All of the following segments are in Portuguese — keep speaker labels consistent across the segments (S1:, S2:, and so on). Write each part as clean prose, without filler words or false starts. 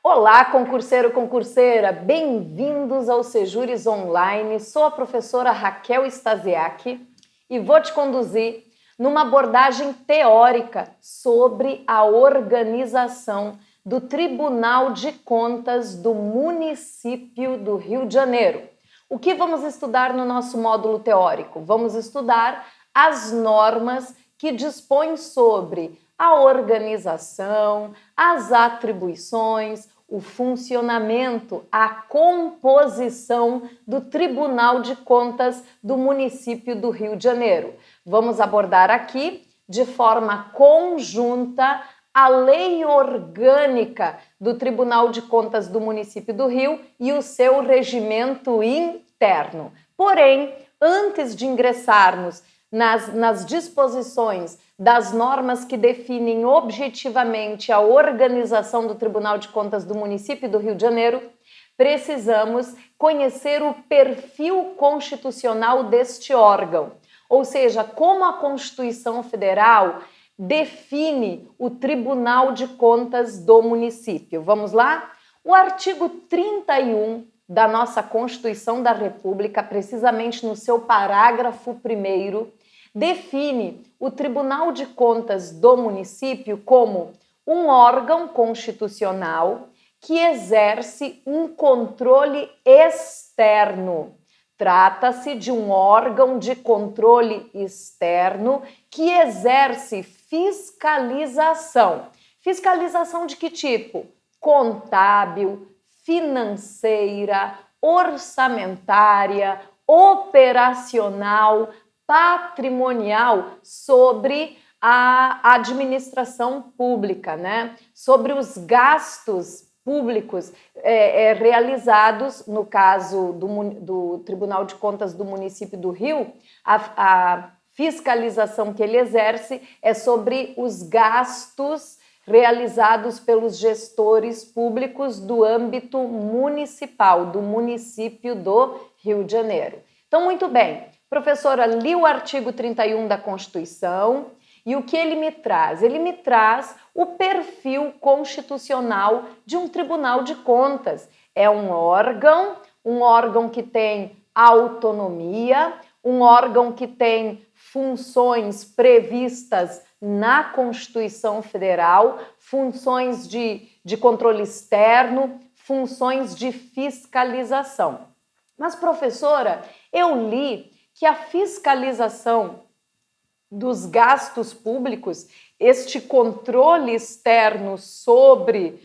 S1: Olá, concurseiro, concurseira, bem-vindos ao Sejures Online. Sou a professora Raquel Stasiak e vou te conduzir numa abordagem teórica sobre a organização do Tribunal de Contas do município do Rio de Janeiro. O que vamos estudar no nosso módulo teórico? Vamos estudar as normas que dispõem sobre a organização, as atribuições, o funcionamento, a composição do Tribunal de Contas do município do Rio de Janeiro. Vamos abordar aqui, de forma conjunta, a lei orgânica do Tribunal de Contas do município do Rio e o seu regimento interno. Porém, antes de ingressarmos nas disposições das normas que definem objetivamente a organização do Tribunal de Contas do município do Rio de Janeiro, precisamos conhecer o perfil constitucional deste órgão, ou seja, como a Constituição Federal define o Tribunal de Contas do município. Vamos lá? O artigo 31 da nossa Constituição da República, precisamente no seu parágrafo 1º, define o Tribunal de Contas do município como um órgão constitucional que exerce um controle externo. Trata-se de um órgão de controle externo que exerce fiscalização. Fiscalização de que tipo? Contábil, financeira, orçamentária, operacional, patrimonial sobre a administração pública, né? Sobre os gastos públicos realizados, no caso do Tribunal de Contas do município do Rio, a fiscalização que ele exerce é sobre os gastos realizados pelos gestores públicos do âmbito municipal, do município do Rio de Janeiro. Então, muito bem, professora, li o artigo 31 da Constituição e o que ele me traz? Ele me traz o perfil constitucional de um Tribunal de Contas. É um órgão que tem autonomia, um órgão que tem funções previstas na Constituição Federal, funções de controle externo, funções de fiscalização. Mas, professora, eu li que a fiscalização dos gastos públicos, este controle externo sobre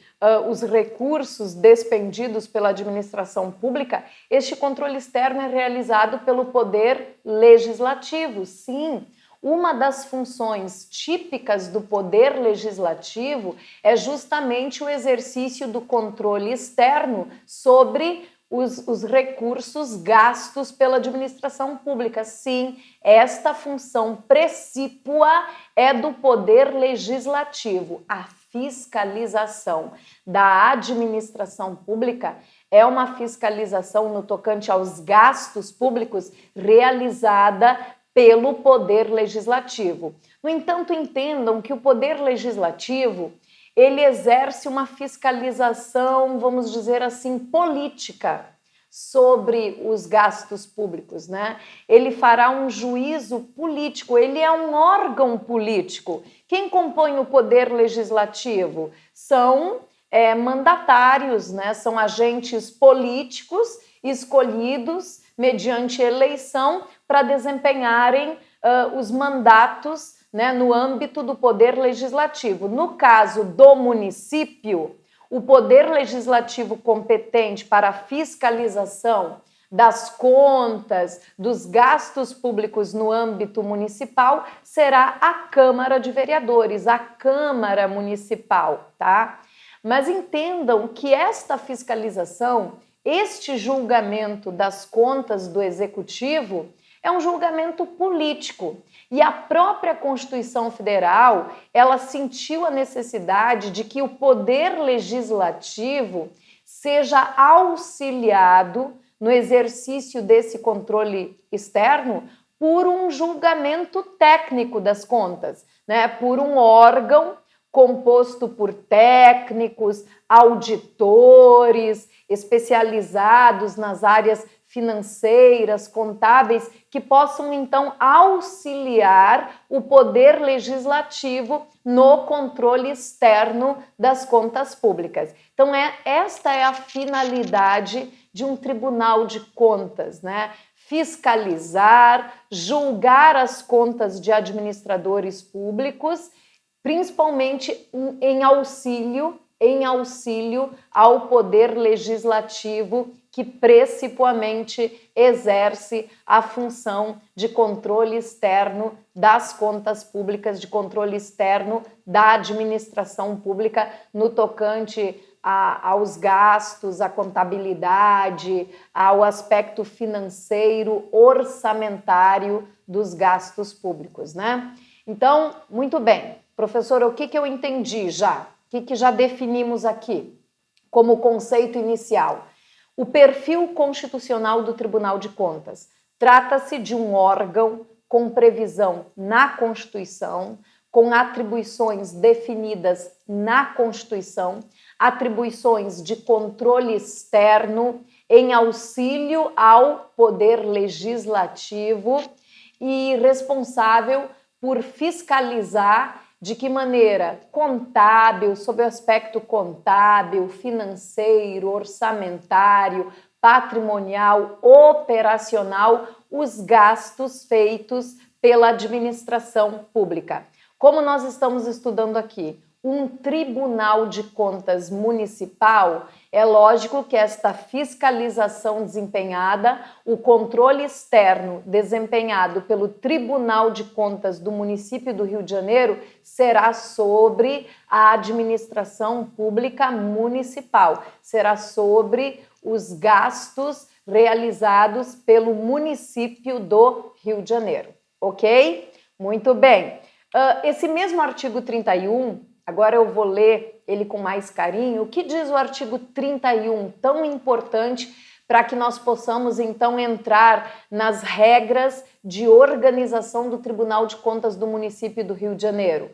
S1: os recursos despendidos pela administração pública, este controle externo é realizado pelo Poder Legislativo. Sim, uma das funções típicas do Poder Legislativo é justamente o exercício do controle externo sobre os recursos gastos pela administração pública. Sim, esta função precípua é do Poder Legislativo. A fiscalização da administração pública é uma fiscalização no tocante aos gastos públicos realizada pelo Poder Legislativo. No entanto, entendam que o Poder Legislativo ele exerce uma fiscalização, vamos dizer assim, política sobre os gastos públicos, né? Ele fará um juízo político, ele é um órgão político. Quem compõe o Poder Legislativo? São mandatários, né? São agentes políticos escolhidos mediante eleição para desempenharem os mandatos, né, no âmbito do Poder Legislativo. No caso do município, o Poder Legislativo competente para a fiscalização das contas, dos gastos públicos no âmbito municipal será a Câmara de Vereadores, a Câmara Municipal, tá? Mas entendam que esta fiscalização, este julgamento das contas do Executivo é um julgamento político. E a própria Constituição Federal, ela sentiu a necessidade de que o Poder Legislativo seja auxiliado no exercício desse controle externo por um julgamento técnico das contas, né? Por um órgão composto por técnicos, auditores, especializados nas áreas financeiras, contábeis, que possam então auxiliar o poder legislativo no controle externo das contas públicas. Então, esta é a finalidade de um tribunal de contas, né? Fiscalizar, julgar as contas de administradores públicos, principalmente em auxílio ao poder legislativo que principalmente exerce a função de controle externo das contas públicas, de controle externo da administração pública no tocante aos gastos, à contabilidade, ao aspecto financeiro, orçamentário dos gastos públicos, né? Então, muito bem. Professora, o que eu entendi já? O que já definimos aqui como conceito inicial? O perfil constitucional do Tribunal de Contas. Trata-se de um órgão com previsão na Constituição, com atribuições definidas na Constituição, atribuições de controle externo em auxílio ao Poder Legislativo e responsável por fiscalizar de que maneira contábil, sob o aspecto contábil, financeiro, orçamentário, patrimonial, operacional, os gastos feitos pela administração pública. Como nós estamos estudando aqui, um tribunal de contas municipal, é lógico que esta fiscalização desempenhada, o controle externo desempenhado pelo Tribunal de Contas do município do Rio de Janeiro será sobre a administração pública municipal, será sobre os gastos realizados pelo município do Rio de Janeiro, ok? Muito bem. Esse mesmo artigo 31, agora eu vou ler ele com mais carinho. O que diz o artigo 31, tão importante para que nós possamos então entrar nas regras de organização do Tribunal de Contas do município do Rio de Janeiro?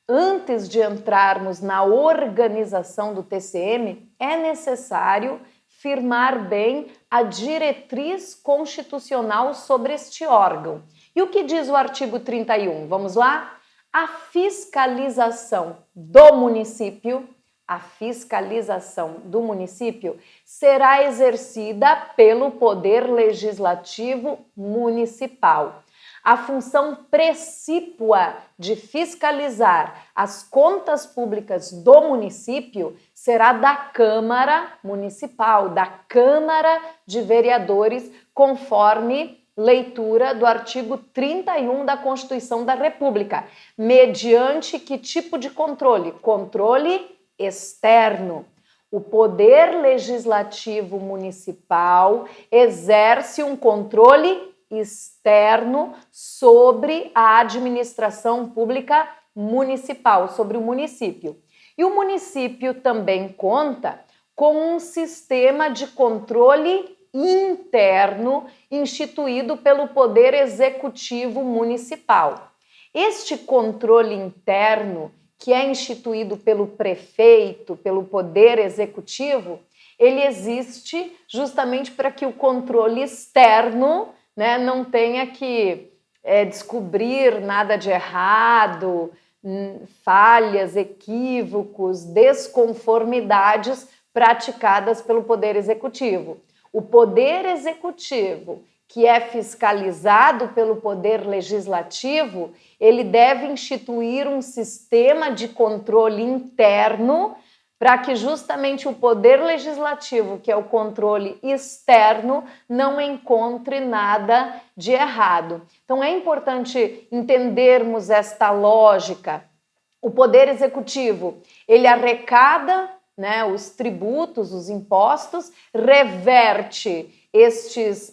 S1: Antes de entrarmos na organização do TCM, é necessário firmar bem a diretriz constitucional sobre este órgão. E o que diz o artigo 31? Vamos lá? A fiscalização do município, será exercida pelo Poder Legislativo Municipal. A função precípua de fiscalizar as contas públicas do município será da Câmara Municipal, da Câmara de Vereadores, conforme leitura do artigo 31 da Constituição da República. Mediante que tipo de controle? Controle externo. O Poder Legislativo Municipal exerce um controle externo sobre a administração pública municipal, sobre o município. E o município também conta com um sistema de controle interno instituído pelo Poder Executivo Municipal. Este controle interno, que é instituído pelo prefeito, pelo Poder Executivo, ele existe justamente para que o controle externo, né, não tenha que descobrir nada de errado, falhas, equívocos, desconformidades praticadas pelo Poder Executivo. O Poder Executivo, que é fiscalizado pelo Poder Legislativo, ele deve instituir um sistema de controle interno para que justamente o Poder Legislativo, que é o controle externo, não encontre nada de errado. Então é importante entendermos esta lógica. O Poder Executivo, ele arrecada, né, os tributos, os impostos, reverte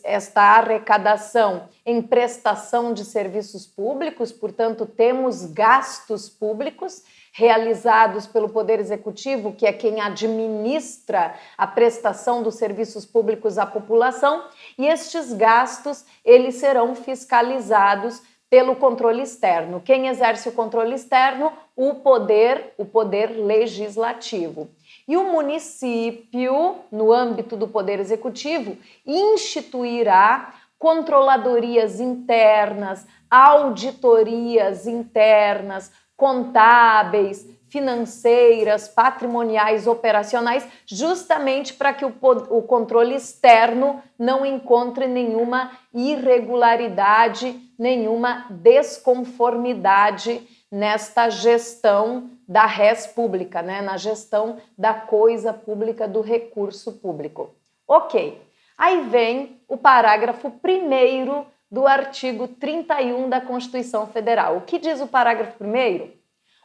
S1: esta arrecadação em prestação de serviços públicos, portanto, temos gastos públicos realizados pelo Poder Executivo, que é quem administra a prestação dos serviços públicos à população, e estes gastos, eles serão fiscalizados pelo controle externo. Quem exerce o controle externo? O poder legislativo. E o município, no âmbito do poder executivo, instituirá controladorias internas, auditorias internas, contábeis, financeiras, patrimoniais, operacionais, justamente para que o controle externo não encontre nenhuma irregularidade, nenhuma desconformidade nesta gestão da res pública, né? Na gestão da coisa pública, do recurso público. Ok. Aí vem o parágrafo 1º do artigo 31 da Constituição Federal. O que diz o parágrafo 1º?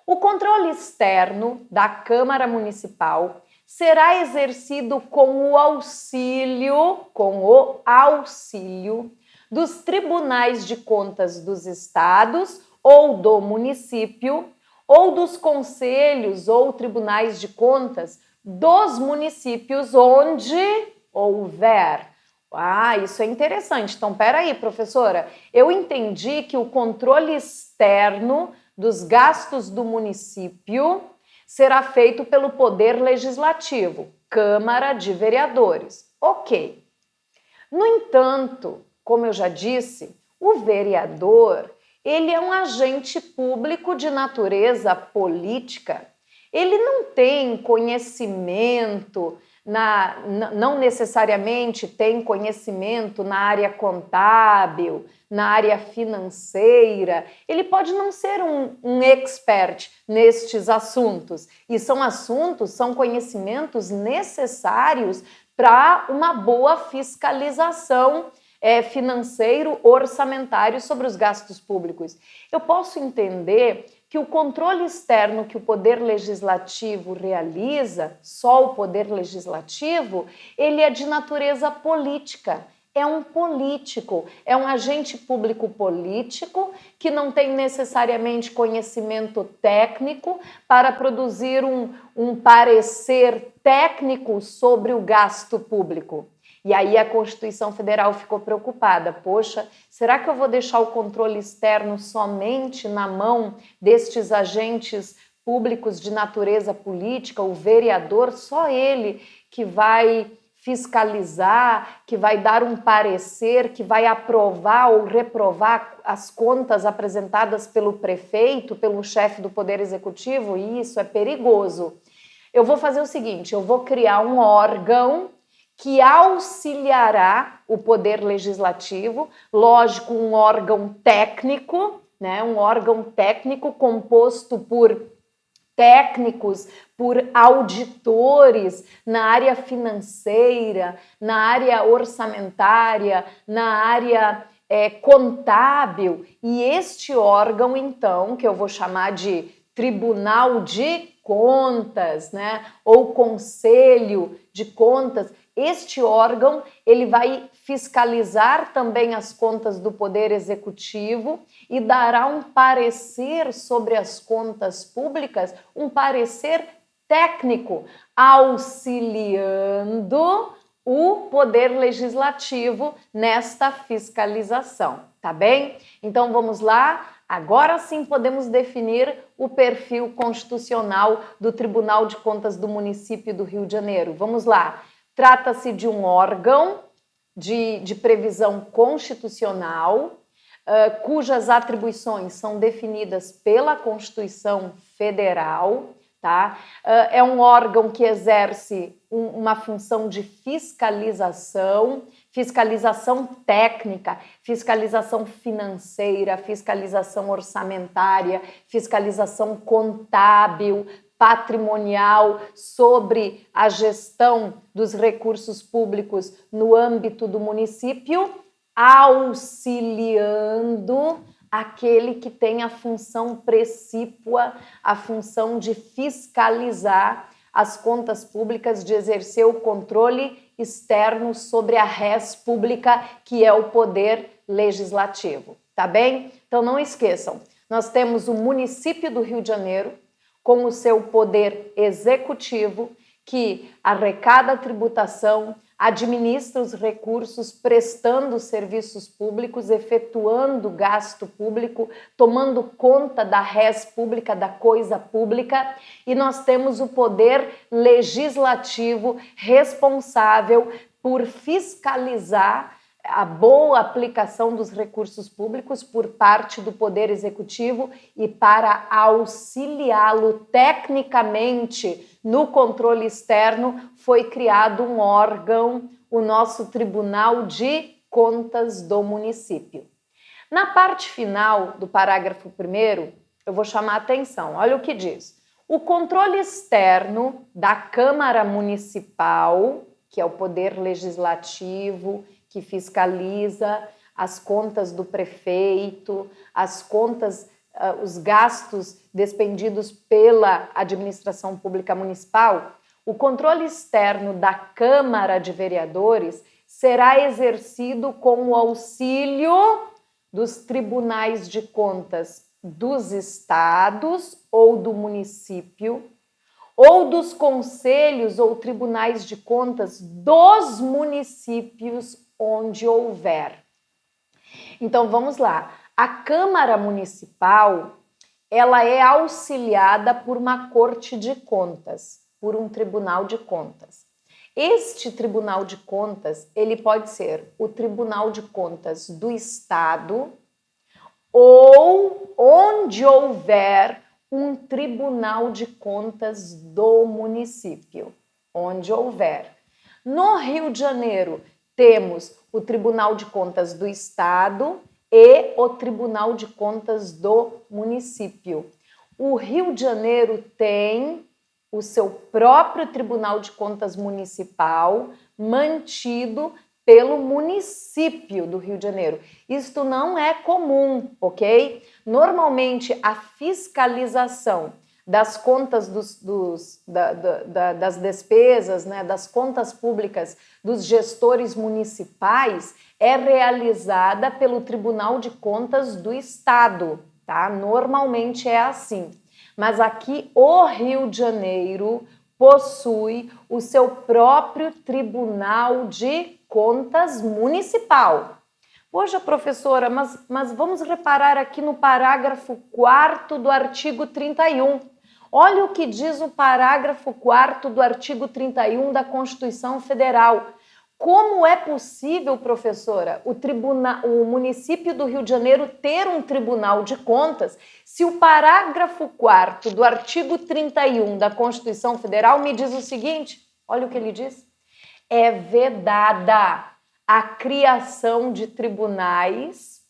S1: O controle externo da Câmara Municipal será exercido com o auxílio dos tribunais de contas dos estados ou do município, ou dos conselhos ou tribunais de contas dos municípios onde houver. Ah, isso é interessante. Então, peraí, professora, eu entendi que o controle externo dos gastos do município será feito pelo Poder Legislativo, Câmara de Vereadores. Ok. No entanto, como eu já disse, o vereador, ele é um agente público de natureza política. Ele não tem conhecimento, não necessariamente tem conhecimento na área contábil, na área financeira. Ele pode não ser um expert nestes assuntos. E são conhecimentos necessários para uma boa fiscalização financeiro, orçamentário sobre os gastos públicos. Eu posso entender que o controle externo que o Poder Legislativo realiza, só o Poder Legislativo, ele é de natureza política. É um político, é um agente público político que não tem necessariamente conhecimento técnico para produzir um parecer técnico sobre o gasto público. E aí a Constituição Federal ficou preocupada. Poxa, será que eu vou deixar o controle externo somente na mão destes agentes públicos de natureza política, o vereador, só ele que vai fiscalizar, que vai dar um parecer, que vai aprovar ou reprovar as contas apresentadas pelo prefeito, pelo chefe do Poder Executivo? E isso é perigoso. Eu vou fazer o seguinte, eu vou criar um órgão que auxiliará o Poder Legislativo, lógico, um órgão técnico, né? Um órgão técnico composto por técnicos, por auditores na área financeira, na área orçamentária, na área contábil. E este órgão, então, que eu vou chamar de Tribunal de Contas, né? Ou Conselho de Contas, este órgão, ele vai fiscalizar também as contas do Poder Executivo e dará um parecer sobre as contas públicas, um parecer técnico, auxiliando o Poder Legislativo nesta fiscalização, tá bem? Então vamos lá, agora sim podemos definir o perfil constitucional do Tribunal de Contas do Município do Rio de Janeiro. Vamos lá. Trata-se de um órgão de previsão constitucional, cujas atribuições são definidas pela Constituição Federal, tá? É um órgão que exerce uma função de fiscalização, fiscalização técnica, fiscalização financeira, fiscalização orçamentária, fiscalização contábil, patrimonial, sobre a gestão dos recursos públicos no âmbito do município, auxiliando aquele que tem a função precípua, a função de fiscalizar as contas públicas, de exercer o controle externo sobre a res pública, que é o Poder Legislativo, tá bem? Então não esqueçam, nós temos o município do Rio de Janeiro, com o seu poder executivo, que arrecada a tributação, administra os recursos, prestando serviços públicos, efetuando gasto público, tomando conta da res pública, da coisa pública, e nós temos o poder legislativo responsável por fiscalizar a boa aplicação dos recursos públicos por parte do Poder Executivo e para auxiliá-lo tecnicamente no controle externo foi criado um órgão, o nosso Tribunal de Contas do Município. Na parte final do parágrafo 1º, eu vou chamar a atenção, olha o que diz. O controle externo da Câmara Municipal, que é o Poder Legislativo, que fiscaliza as contas do prefeito, as contas, os gastos despendidos pela administração pública municipal, o controle externo da Câmara de Vereadores será exercido com o auxílio dos tribunais de contas dos estados ou do município, ou dos conselhos ou tribunais de contas dos municípios onde houver. Então vamos lá. A Câmara Municipal, ela é auxiliada por uma Corte de Contas, por um Tribunal de Contas. Este Tribunal de Contas, ele pode ser o Tribunal de Contas do Estado ou onde houver um Tribunal de Contas do município, onde houver. No Rio de Janeiro, temos o Tribunal de Contas do Estado e o Tribunal de Contas do município. O Rio de Janeiro tem o seu próprio Tribunal de Contas municipal, mantido pelo município do Rio de Janeiro. Isto não é comum, ok? Normalmente, a fiscalização das contas das despesas, né, das contas públicas dos gestores municipais é realizada pelo Tribunal de Contas do Estado, tá? Normalmente é assim. Mas aqui o Rio de Janeiro possui o seu próprio Tribunal de Contas Municipal. Poxa, professora, mas vamos reparar aqui no parágrafo 4º do artigo 31. Olha o que diz o parágrafo 4º do artigo 31 da Constituição Federal. Como é possível, professora, o município do Rio de Janeiro ter um Tribunal de Contas se o parágrafo 4º do artigo 31 da Constituição Federal me diz o seguinte? Olha o que ele diz. É vedada a criação de tribunais,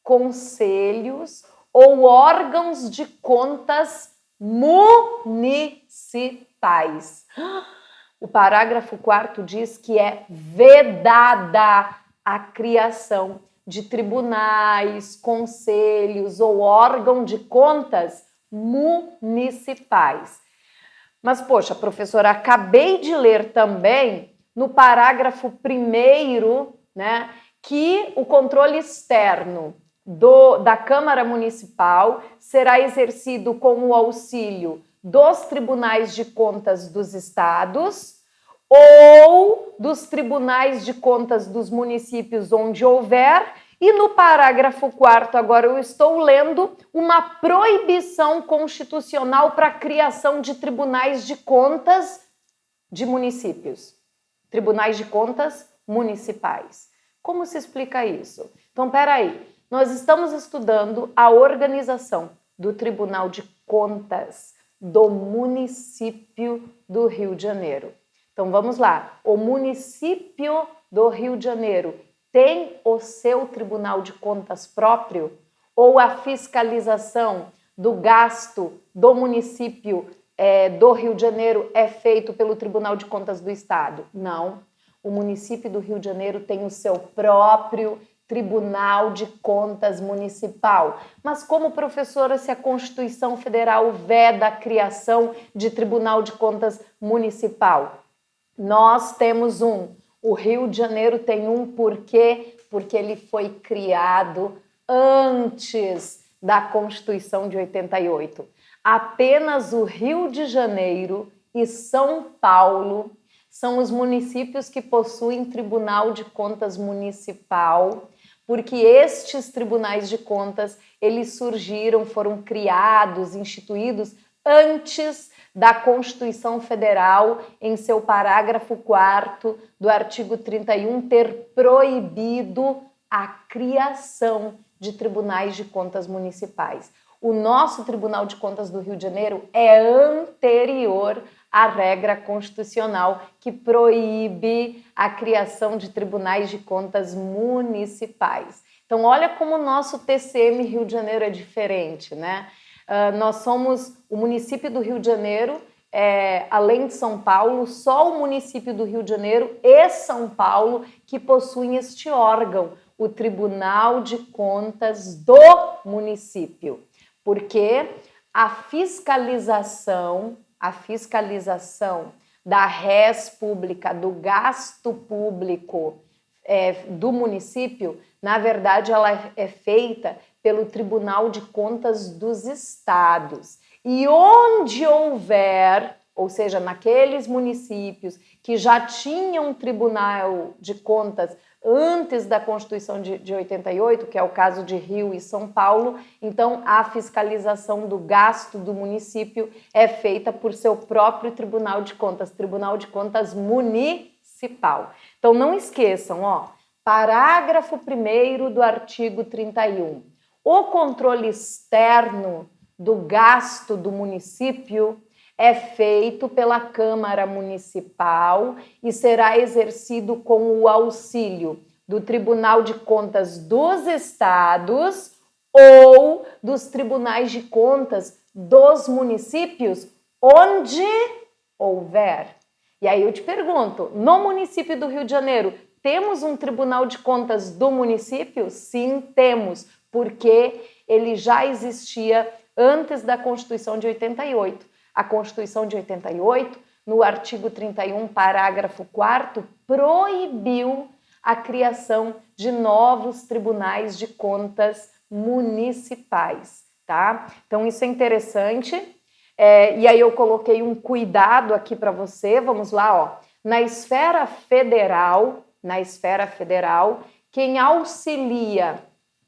S1: conselhos ou órgãos de contas municipais. O parágrafo 4º diz que é vedada a criação de tribunais, conselhos ou órgão de contas municipais. Mas, poxa, professora, acabei de ler também no parágrafo 1º, né, que o controle externo da Câmara Municipal será exercido com o auxílio dos tribunais de contas dos estados ou dos tribunais de contas dos municípios onde houver. E no parágrafo 4º, agora eu estou lendo uma proibição constitucional para a criação de tribunais de contas de municípios. Tribunais de contas municipais. Como se explica isso? Então, peraí, nós estamos estudando a organização do Tribunal de Contas do município do Rio de Janeiro. Então, vamos lá. O município do Rio de Janeiro tem o seu Tribunal de Contas próprio? Ou a fiscalização do gasto do município do Rio de Janeiro é feito pelo Tribunal de Contas do Estado? Não. O município do Rio de Janeiro tem o seu próprio Tribunal de Contas Municipal. Mas como, professora, se a Constituição Federal veda a criação de Tribunal de Contas Municipal? Nós temos um. O Rio de Janeiro tem um por quê? Porque ele foi criado antes da Constituição de 88. Apenas o Rio de Janeiro e São Paulo são os municípios que possuem Tribunal de Contas Municipal, porque estes tribunais de contas, eles surgiram, foram criados, instituídos antes da Constituição Federal, em seu parágrafo 4º do artigo 31, ter proibido a criação de tribunais de contas municipais. O nosso Tribunal de Contas do Rio de Janeiro é anterior à regra constitucional que proíbe a criação de tribunais de contas municipais. Então, olha como o nosso TCM Rio de Janeiro é diferente, né? Nós somos o município do Rio de Janeiro, além de São Paulo, só o município do Rio de Janeiro e São Paulo que possuem este órgão, o Tribunal de Contas do município. Porque a fiscalização da res pública, do gasto público do município, na verdade, ela é feita pelo Tribunal de Contas dos Estados. E onde houver, ou seja, naqueles municípios que já tinham um Tribunal de Contas antes da Constituição de 88, que é o caso de Rio e São Paulo, então a fiscalização do gasto do município é feita por seu próprio Tribunal de Contas Municipal. Então não esqueçam, parágrafo 1º do artigo 31. O controle externo do gasto do município é feito pela Câmara Municipal e será exercido com o auxílio do Tribunal de Contas dos Estados ou dos Tribunais de Contas dos municípios, onde houver. E aí eu te pergunto, no município do Rio de Janeiro, temos um Tribunal de Contas do município? Sim, temos, porque ele já existia antes da Constituição de 88. A Constituição de 88, no artigo 31, parágrafo 4º, proibiu a criação de novos tribunais de contas municipais, tá? Então isso é interessante. E aí eu coloquei um cuidado aqui para você. Vamos lá, na esfera federal, quem auxilia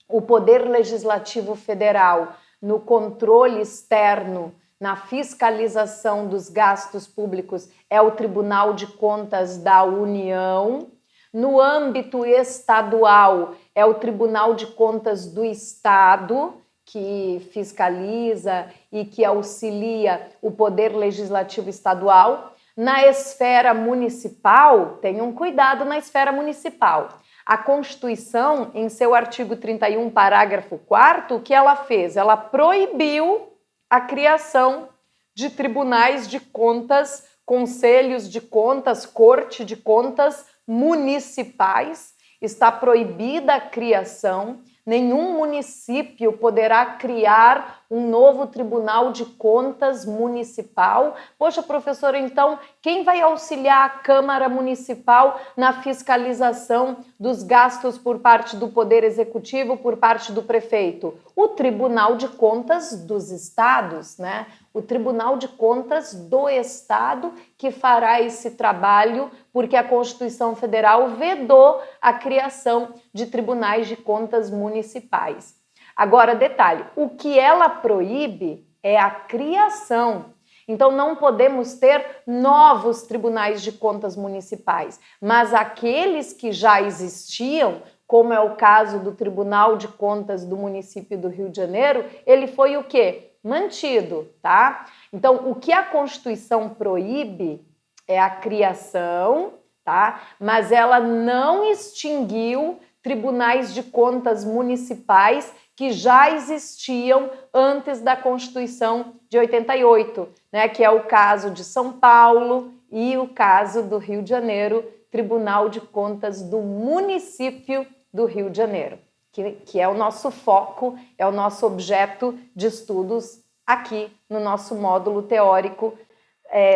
S1: o Poder Legislativo Federal no controle externo, na fiscalização dos gastos públicos, é o Tribunal de Contas da União. No âmbito estadual, é o Tribunal de Contas do Estado, que fiscaliza e que auxilia o Poder Legislativo Estadual. Na esfera municipal, tenham cuidado na esfera municipal. A Constituição, em seu artigo 31, parágrafo 4º, o que ela fez? Ela proibiu a criação de tribunais de contas, conselhos de contas, corte de contas municipais. Está proibida a criação. Nenhum município poderá criar um novo Tribunal de Contas municipal. Poxa, professora, então quem vai auxiliar a Câmara Municipal na fiscalização dos gastos por parte do Poder Executivo, por parte do prefeito? O Tribunal de Contas dos Estados, né? O Tribunal de Contas do Estado que fará esse trabalho, porque a Constituição Federal vedou a criação de tribunais de contas municipais. Agora, detalhe, o que ela proíbe é a criação. Então, não podemos ter novos tribunais de contas municipais, mas aqueles que já existiam, como é o caso do Tribunal de Contas do município do Rio de Janeiro, ele foi o quê? Mantido, tá? Então, o que a Constituição proíbe é a criação, tá? Mas ela não extinguiu tribunais de contas municipais que já existiam antes da Constituição de 88, né? Que é o caso de São Paulo e o caso do Rio de Janeiro, Tribunal de Contas do município do Rio de Janeiro, que é o nosso foco, é o nosso objeto de estudos aqui no nosso módulo teórico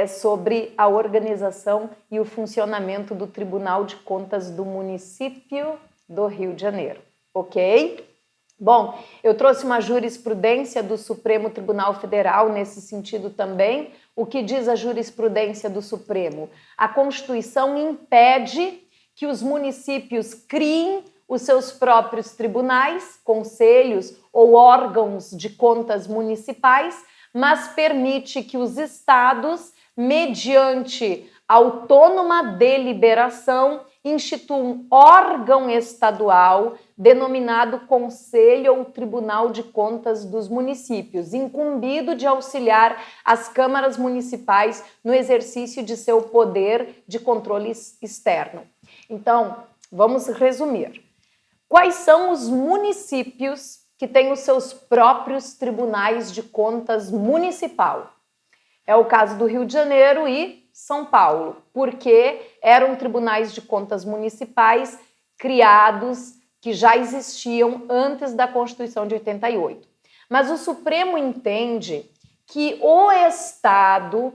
S1: sobre a organização e o funcionamento do Tribunal de Contas do município do Rio de Janeiro, ok? Bom, eu trouxe uma jurisprudência do Supremo Tribunal Federal nesse sentido também. O que diz a jurisprudência do Supremo? A Constituição impede que os municípios criem os seus próprios tribunais, conselhos ou órgãos de contas municipais, mas permite que os estados, mediante autônoma deliberação, instituam um órgão estadual denominado Conselho ou Tribunal de Contas dos Municípios, incumbido de auxiliar as câmaras municipais no exercício de seu poder de controle externo. Então, vamos resumir. Quais são os municípios que têm os seus próprios tribunais de contas municipal? É o caso do Rio de Janeiro e São Paulo, porque eram tribunais de contas municipais criados, que já existiam antes da Constituição de 88. Mas o Supremo entende que o Estado,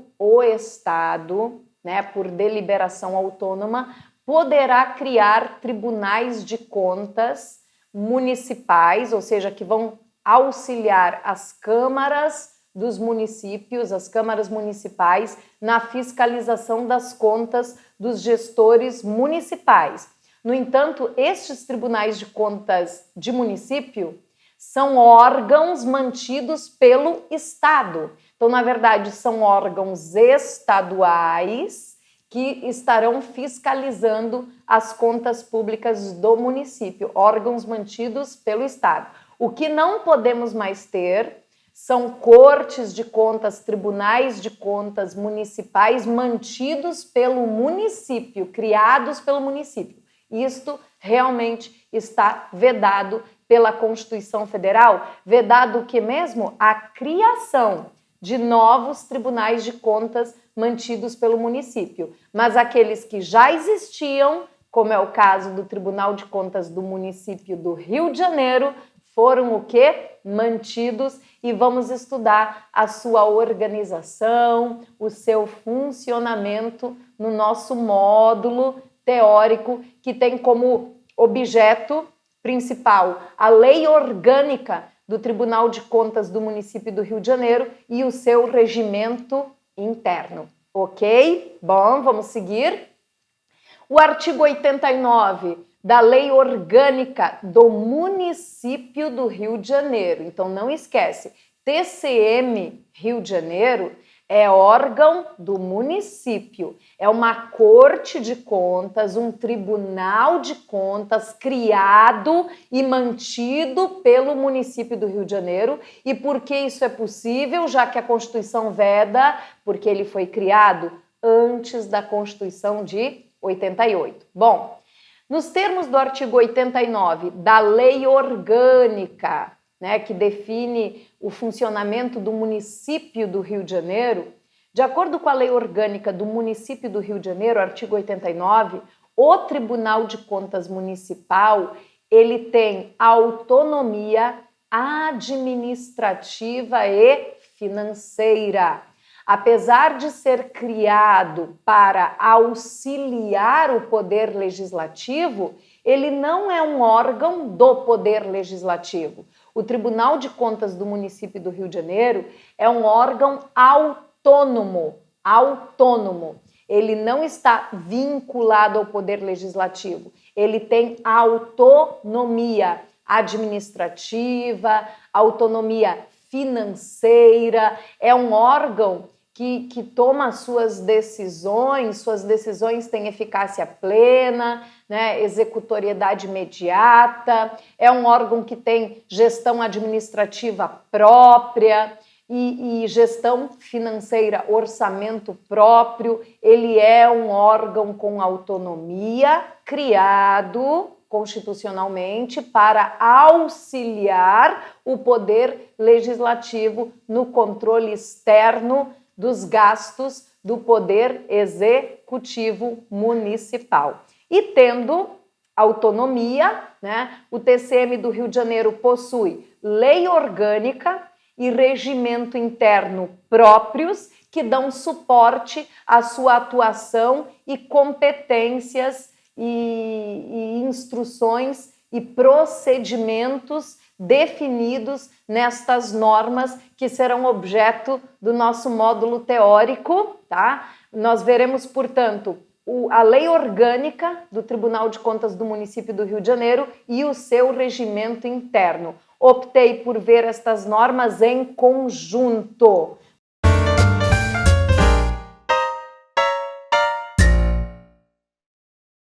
S1: né, por deliberação autônoma, poderá criar tribunais de contas municipais, ou seja, que vão auxiliar as câmaras dos municípios, as câmaras municipais, na fiscalização das contas dos gestores municipais. No entanto, estes tribunais de contas de município são órgãos mantidos pelo Estado. Então, na verdade, são órgãos estaduais que estarão fiscalizando as contas públicas do município, órgãos mantidos pelo Estado. O que não podemos mais ter são cortes de contas, tribunais de contas municipais mantidos pelo município, criados pelo município. Isto realmente está vedado pela Constituição Federal. Vedado o que mesmo? A criação de novos tribunais de contas mantidos pelo município. Mas aqueles que já existiam, como é o caso do Tribunal de Contas do município do Rio de Janeiro, foram o quê? Mantidos, e vamos estudar a sua organização, o seu funcionamento no nosso módulo teórico, que tem como objeto principal a lei orgânica do Tribunal de Contas do município do Rio de Janeiro e o seu regimento interno. Ok? Bom, vamos seguir. O artigo 89 da Lei Orgânica do município do Rio de Janeiro. Então, não esquece, TCM Rio de Janeiro é órgão do município, é uma corte de contas, um tribunal de contas criado e mantido pelo município do Rio de Janeiro. E por que isso é possível? Já que a Constituição veda, porque ele foi criado antes da Constituição de 88. Bom, nos termos do artigo 89 da Lei Orgânica, né, que define o funcionamento do município do Rio de Janeiro, de acordo com a Lei Orgânica do município do Rio de Janeiro, artigo 89, o Tribunal de Contas Municipal, ele tem autonomia administrativa e financeira. Apesar de ser criado para auxiliar o poder legislativo, ele não é um órgão do poder legislativo. O Tribunal de Contas do município do Rio de Janeiro é um órgão autônomo. Ele não está vinculado ao poder legislativo. Ele tem autonomia administrativa, autonomia financeira, é um órgão que toma suas decisões têm eficácia plena, né, executoriedade imediata, é um órgão que tem gestão administrativa própria e gestão financeira, orçamento próprio. Ele é um órgão com autonomia, criado constitucionalmente para auxiliar o poder legislativo no controle externo dos gastos do poder executivo municipal. E tendo autonomia, né, o TCM do Rio de Janeiro possui lei orgânica e regimento interno próprios que dão suporte à sua atuação e competências e instruções e procedimentos definidos nestas normas que serão objeto do nosso módulo teórico, tá? Nós veremos, portanto, a lei orgânica do Tribunal de Contas do município do Rio de Janeiro e o seu regimento interno. Optei por ver estas normas em conjunto.